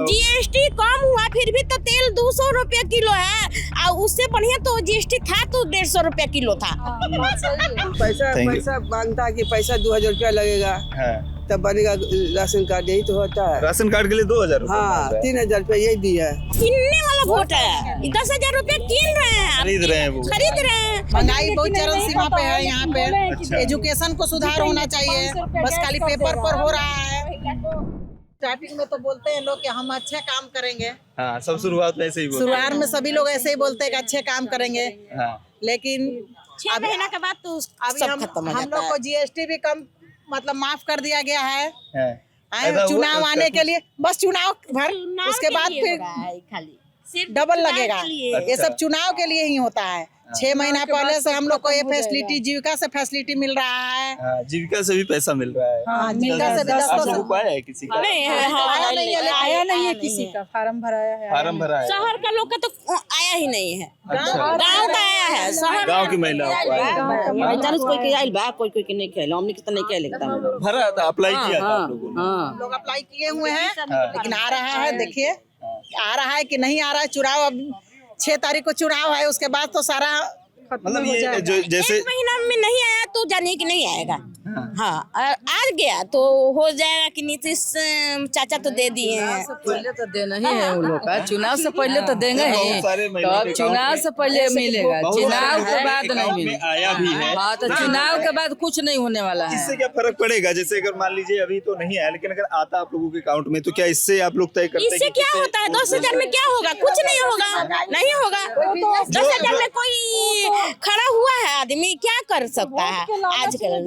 GST कम हुआ फिर भी तो तेल 200 रुपया किलो है और उससे बढ़िया तो जीएसटी था तो 150 रुपया किलो था। पैसा मांगता है कि पैसा 2000 रुपया लगेगा तब बनेगा राशन कार्ड, यही तो होता है। राशन कार्ड के लिए 2000 रुपया? हाँ 3000 रुपया यही दिया है। किनने वाला वोट है, 10,000 रुपया किन रहे हैं, खरीद रहे हैं वो, खरीद रहे हैं। महंगाई बहुत चरम सीमा पे है यहाँ पे। अच्छा। एजुकेशन को सुधार होना चाहिए, बस खाली पेपर पर हो रहा है। स्टार्टिंग में तो बोलते हैं लोग कि हम अच्छे काम करेंगे। हाँ, सब शुरुआत में ऐसे ही बोलते हैं। शुरुआत में सभी लोग ऐसे ही बोलते हैं कि अच्छे काम करेंगे, हाँ। लेकिन 6 महीना के बाद तो अभी सब खत्म हो हम जाता लोग है। को जीएसटी भी कम मतलब माफ कर दिया गया है। ऐसा हुआ? चुनाव आने के लिए बस चुनाव भर, उसके बाद फिर खाली सिर्फ डबल चुनाव लगेगा। के लिए। ये सब चुनाव के लिए ही होता है। 6 महीना पहले से हम लोग को ये फैसिलिटी, जीविका से फैसिलिटी मिल रहा है। हाँ, जीविका से भी पैसा मिल रहा है। हाँ, जीविका से भी 10 आप लोगों को आया है किसी का? नहीं है, हाँ, आया नहीं है किसी का। फार्म भराया है। फार्म भरा है? शहर का लोग का तो आया ही नहीं है, अच्छा। गांव का आया है। शहर गांव की महिलाओं को आया है। कोई के आइल बा, कोई के नहीं खेला, हमने कितना नहीं खेले। भरा था, अप्लाई किया था आप लोगों ने? लोग अप्लाई किए हुए हैं, लेकिन आ रहा है, देखिए आ रहा है कि नहीं आ रहा है। चुनाव अब 6 तारीख को चुनाव है, उसके बाद तो सारा मतलब ये जो जैसे 1 महीना में नहीं आया तो जानिए कि नहीं आएगा। हाँ, आ गया तो हो जाएगा कि नीतीश चाचा तो दे दिए हैं। पहले तो देना ही है उन लोग का, चुनाव से पहले तो देंगे ही, बहुत सारे तो महिलाओं अब के चुनाव से पहले मिलेगा, बहुत चुनाव सारे के बाद नहीं अकाउंट में मिलेगा। आया भी है। हाँ, तो चुनाव के बाद कुछ नहीं होने वाला है। इससे क्या फर्क पड़ेगा? जैसे अगर मान लीजिए अभी तो नहीं आया, लेकिन अगर आता आप लोगों के अकाउंट में तो क्या इससे आप लोग तय करते हैं? इससे क्या होता है? 10,000 में क्या होगा? कुछ नहीं होगा, नहीं होगा। 10,000 में कोई खड़ा हुआ है आदमी क्या कर सकता है आजकल?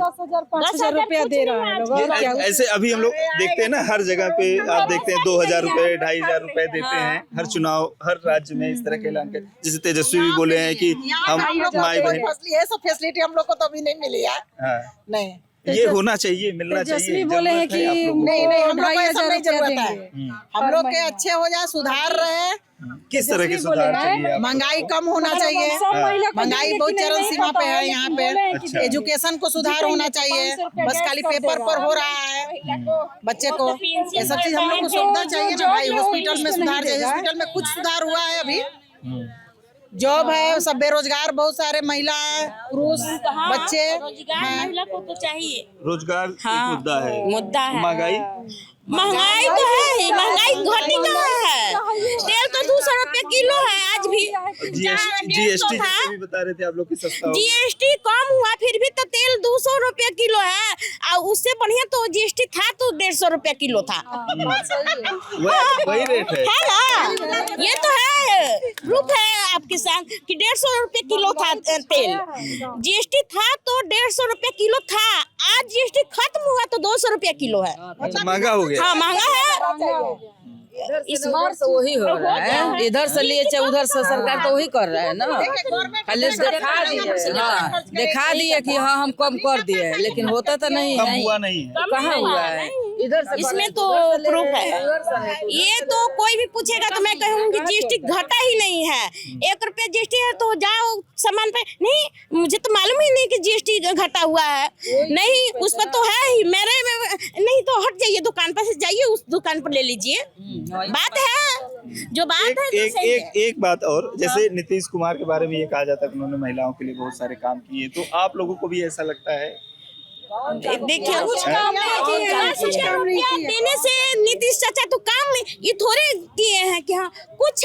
10,000 रुपया दे रहा है लोग। ऐसे अभी हम लोग देखते हैं ना, हर जगह पे आप देखते हैं 2000 रुपए 2500 रुपए देते हैं हर चुनाव, हर राज्य में इस तरह के ऐलान के। जैसे तेजस्वी भी बोले हैं कि हम माई बहन, ये सब फैसिलिटी हम लोग को तो अभी नहीं मिली है। हाँ, नहीं ये होना चाहिए, मिलना चाहिए। बोले हैं कि नहीं हम लोग को ऐसा नहीं 2,500 जरूरत है। हम लोग के अच्छे हो जाए, सुधार रहे। किस तरह के सुधार चाहिए आप? महंगाई कम होना चाहिए, महंगाई बहुत चरम सीमा पे है यहाँ पे। अच्छा। एजुकेशन को सुधार होना चाहिए, बस खाली पेपर पर हो रहा है बच्चे को। ये सब चीज हम लोग को सुविधा चाहिए ना भाई। हॉस्पिटल में सुधार चाहिए, हॉस्पिटल में कुछ सुधार हुआ है अभी। जॉब है, सब बेरोजगार बहुत सारे महिला पुरुष बच्चे हैं। महिला को तो चाहिए रोजगार एक मुद्दा है, मुद्दा है। महंगाई तो है ही, महंगाई घटी कहाँ है? तेल तो 200 रुपए किलो है आज भी। जीएसटी जैसे भी बता रहे थे आप लोग की सस्ता हो गया। जीएसटी कम हुआ फिर भी तो तेल 200 रुपया किलो है और उससे बढ़िया तो जीएसटी था तो 150 रुपया किलो था। वही रेट है ना? ये तो है, प्रूफ है आपके साथ कि 150 रुपए किलो था तेल। जीएसटी था तो 150 रुपया किलो था, आज जीएसटी खत्म हुआ तो 200 रुपया किलो है। अच्छा, महंगा हो गया। हाँ, महंगा है। इस बार तो वही हो रहा है, इधर से लिए चाहे उधर से सरकार तो वही कर रहा है ना। पहले दिखा दिए कि हाँ हम कम कर दिए, लेकिन होता तो नहीं कम है। हुआ नहीं है। कहाँ हुआ है? इधर से इसमें तो प्रूफ है। ये तो कोई भी पूछेगा तो मैं कहूँगी जीएसटी घटा ही नहीं है। 1 रुपया जीएसटी है तो जाओ सामान पे, नहीं मुझे तो मालूम ही नहीं कि जीएसटी घटा हुआ है। नहीं उस पर तो है ही, मेरे में नहीं तो हट जाइए दुकान पर से जाइए, उस दुकान पर ले लीजिए। बात है जो बात है एक बात और, जैसे नीतीश कुमार के बारे में ये कहा जाता है कि उन्होंने महिलाओं के लिए बहुत सारे काम किए, तो आप लोगों को भी ऐसा लगता है? देखिए कुछ काम देने से नीतीश चाचा तो काम ये थोड़े किए हैं कि हाँ कुछ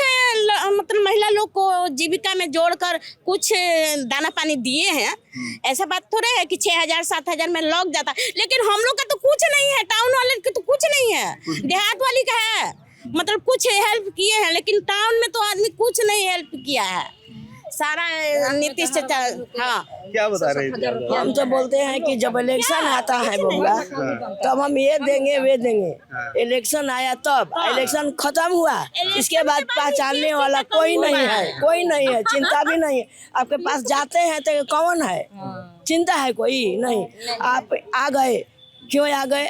मतलब महिला लोग को जीविका में जोड़कर कुछ दाना पानी दिए हैं। ऐसा बात थोड़े है कि 6,000 7,000 में लग जाता, लेकिन हम लोग का तो कुछ नहीं है, टाउन वाले का तो कुछ नहीं है, देहात वाली का है। मतलब कुछ हेल्प किए हैं, लेकिन टाउन में तो आदमी कुछ नहीं हेल्प किया है, सारा नीतीश चाचा। हाँ, क्या बता रहे थे? हम तो बोलते हैं कि जब इलेक्शन आता है बबुआ तब हम ये देंगे वे देंगे। इलेक्शन आया तब, इलेक्शन खत्म हुआ, इसके बाद पहचानने वाला कोई नहीं है, कोई नहीं है, चिंता भी नहीं है। आपके पास जाते हैं तो कौन है, चिंता है कोई नहीं। आप आ गए, क्यों आ गए?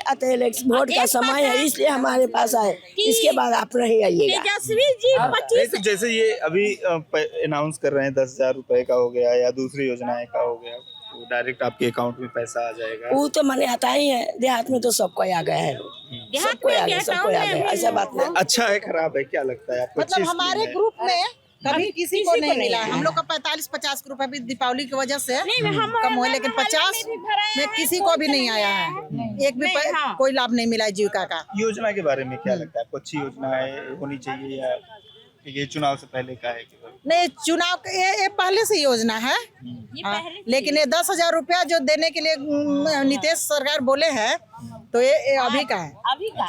वोट का समय है इसलिए हमारे पास आए, इसके बाद आप नहीं आइएगा। तेजस्वी जी 25 तो जैसे ये अभी अनाउंस कर रहे हैं 10,000 रुपए का हो गया या दूसरी योजनाएं का हो गया, तो डायरेक्ट आपके अकाउंट में पैसा आ जाएगा। वो तो मैंने आता ही है, देहात में तो सबको आ गया है, सबको आ गया, सबको आ गया, ऐसा बात नहीं। अच्छा है खराब है, क्या लगता है आपको? मतलब हमारे ग्रुप में कभी किसी को नहीं मिला। हम लोग का 45-50 रुपए भी दीपावली की वजह से कम हुए, लेकिन 50 में किसी को भी नहीं आया है, एक भी कोई लाभ नहीं मिला है जीविका का। योजना के बारे में क्या लगता है आपको? अच्छी योजना है, होनी चाहिए, या ये चुनाव से पहले का है? नहीं, चुनाव ये पहले से योजना है, लेकिन ये 10,000 रुपया जो देने के लिए नीतीश सरकार बोले हैं, तो ये अभी का है। अभी का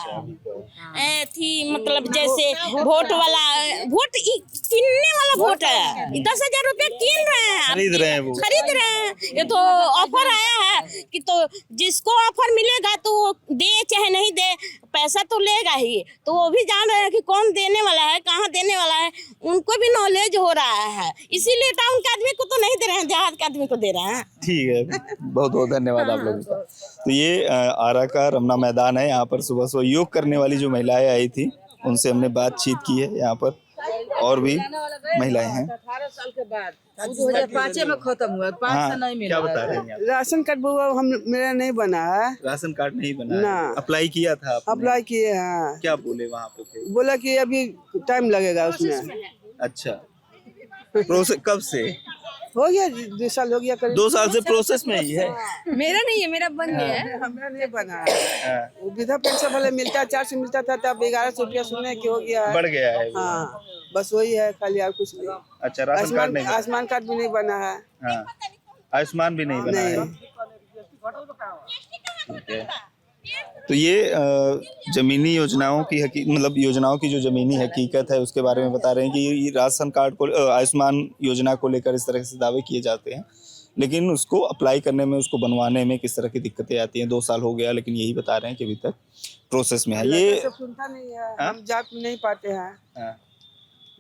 थी, मतलब जैसे वोट वाला, वोट किनने वाला वोट है, 10,000 रुपया कीन रहे हैं, खरीद रहे हैं, वो खरीद रहे हैं। ये तो ऑफर आया है कि तो जिसको ऑफर मिलेगा तो वो दे चाहे नहीं दे, पैसा तो लेगा ही। तो वो भी जान रहे हैं कि कौन देने वाला है, कहाँ देने वाला है, उनको भी नॉलेज हो रहा है। इसीलिए टाउन के आदमी को तो नहीं दे रहे हैं, देहात के आदमी को दे रहे हैं। ठीक है, बहुत बहुत धन्यवाद आप लोगों का। तो ये आरा का रमना मैदान है। यहाँ पर सुबह सुबह योग करने वाली जो महिलाएं आई थी, उनसे हमने बातचीत की है। यहाँ पर और भी महिलाएं हैं। 18 साल के बाद 2005 में खत्म हुआ, 5 से नहीं मिला। क्या बता रहे हैं आप? राशन कार्ड बुआ हम मेरा नहीं बना है। राशन कार्ड नहीं बना ना। है? अप्लाई किया था आपने? अप्लाई किए हैं। क्या बोले वहाँ पे थे? बोला कि अभी टाइम लगेगा उसमें। अच्छा, प्रोसेस कब से? हो गया 2 साल हो गया करीब। 2 साल से प्रोसेस में ही है। मेरा नहीं है, मेरा बन गया है। हमारा नहीं बना है। वो वृद्धा पेंशन वाले मिलता है, 400 मिलता था, तब 1100 रुपया सुनने की हो गया है। बढ़ गया है वो। हाँ, बस वही है, खाली और कुछ नहीं। अच्छा, राशन कार्ड नहीं? आयुष्मान कार्ड भी नहीं बना है। हाँ, आयुष्मान भी नहीं बना है। ठीक है। तो ये जमीनी योजनाओं की मतलब योजनाओं की जो जमीनी हकीकत है उसके बारे में बता रहे हैं कि ये राशन कार्ड को, आयुष्मान योजना को लेकर इस तरह से दावे किए जाते हैं, लेकिन उसको अप्लाई करने में, उसको बनवाने में किस तरह की दिक्कतें आती हैं। 2 साल हो गया, लेकिन यही बता रहे हैं कि अभी तक प्रोसेस में है। ये सब सुनता नहीं है। हाँ? हम जा नहीं पाते हैं। हाँ,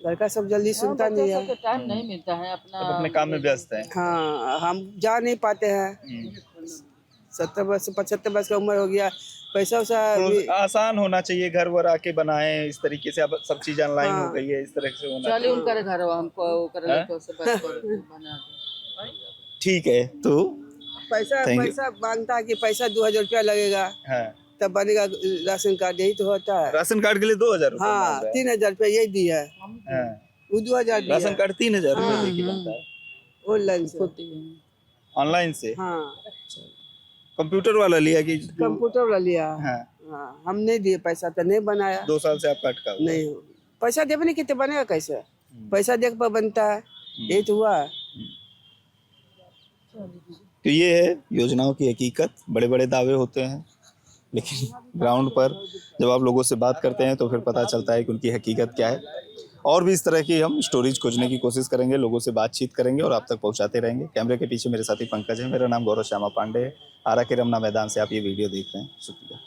लड़का सब जल्दी सुनता नहीं है। टाइम नहीं मिलता है, अब अपने काम में व्यस्त है। हाँ, हम जा नहीं पाते हैं। 70 वर्ष 75 वर्ष का उम्र हो गया, पैसा वैसा आसान होना चाहिए, घर वर आके बनाए इस तरीके से। अब सब चीज ऑनलाइन हो गई है, इस तरह से होना चलिए चाहिए। उनका घर हमको से बस बना ठीक है, तो पैसा Thank you. पैसा मांगता है कि पैसा 2,000 रुपया लगेगा, हाँ, तब बनेगा राशन कार्ड, यही तो होता है। राशन कार्ड के लिए 2,000 रुपये हाँ, मांग रहा है। 3,000 रुपया यही दिया है। हाँ, वो 2,000 दिया राशन कार्ड 3,000 रुपये देके बनता है ऑनलाइन से। ऑनलाइन से। हाँ, कंप्यूटर वाला लिया कि कंप्यूटर वाला लिया। हाँ, हाँ, हम नहीं दिए पैसा, तो नहीं बनाया। 2 साल से आपका अटका हुआ है। नहीं, पैसा देवे नहीं कितने बनेगा कैसे? पैसा देख पर बनता है, यही तो हुआ। तो ये है योजनाओं की हकीकत। बड़े बड़े दावे होते हैं, लेकिन ग्राउंड पर जब आप लोगों से बात करते हैं तो फिर पता चलता है कि उनकी हकीकत क्या है। और भी इस तरह की हम स्टोरीज खोजने की कोशिश करेंगे, लोगों से बातचीत करेंगे और आप तक पहुंचाते रहेंगे। कैमरे के पीछे मेरे साथी पंकज है, मेरा नाम गौरव श्यामा पांडे है। आरा के रमना मैदान से आप ये वीडियो देख रहे हैं। शुक्रिया।